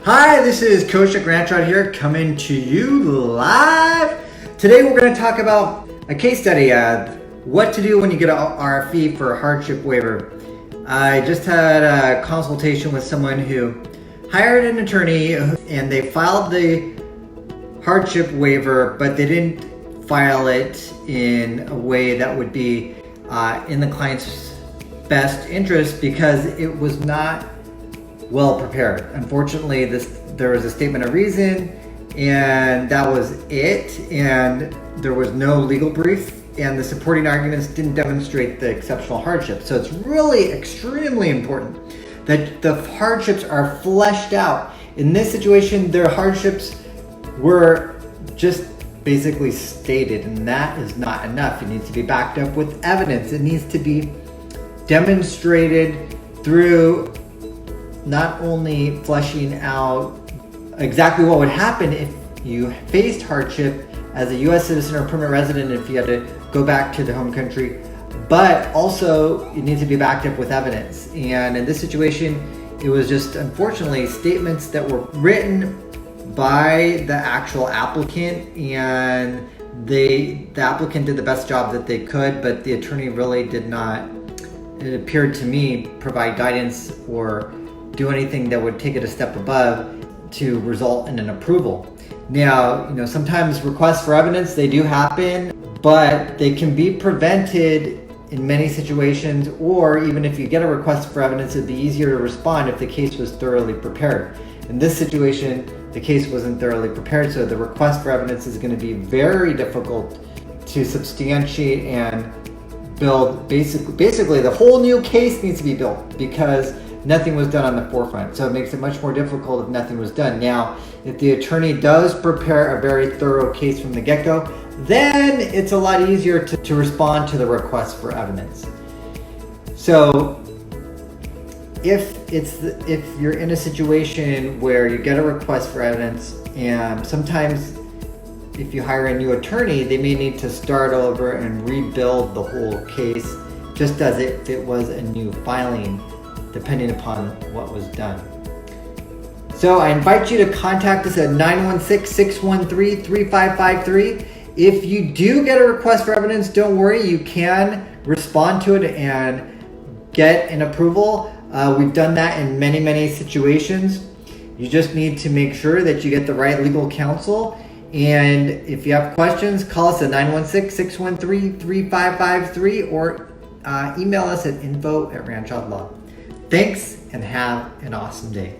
Hi, this is Kaushik Ranchod here, coming to you live. Today we're going to talk about a case study, what to do when you get an RFE for a hardship waiver. I just had a consultation with someone who hired an attorney and they filed the hardship waiver, but they didn't file it in a way that would be in the client's best interest because it was not well prepared. Unfortunately, there was a statement of reason and that was it, and there was no legal brief, and the supporting arguments didn't demonstrate the exceptional hardship. So it's really extremely important that the hardships are fleshed out. In this situation, their hardships were just basically stated, and that is not enough. It needs to be backed up with evidence. It needs to be demonstrated through not only fleshing out exactly what would happen if you faced hardship as a U.S. citizen or permanent resident if you had to go back to the home country, but also it needs to be backed up with evidence. And in this situation, it was just unfortunately statements that were written by the actual applicant, and the applicant did the best job that they could, but the attorney really did not, it appeared to me, provide guidance or do anything that would take it a step above to result in an approval. Now, sometimes requests for evidence, they do happen, but they can be prevented in many situations, or even if you get a request for evidence, it'd be easier to respond if the case was thoroughly prepared. In this situation, the case wasn't thoroughly prepared, so the request for evidence is going to be very difficult to substantiate and build. Basically, the whole new case needs to be built because nothing was done on the forefront. So it makes it much more difficult if nothing was done. Now, if the attorney does prepare a very thorough case from the get-go, then it's a lot easier to respond to the request for evidence. So if you're in a situation where you get a request for evidence, and sometimes if you hire a new attorney, they may need to start over and rebuild the whole case just as if it was a new filing, depending upon what was done. So I invite you to contact us at 916-613-3553. If you do get a request for evidence, don't worry, you can respond to it and get an approval. We've done that in many, many situations. You just need to make sure that you get the right legal counsel. And if you have questions, call us at 916-613-3553 or email us at info@Ranchod Law. Thanks and have an awesome day.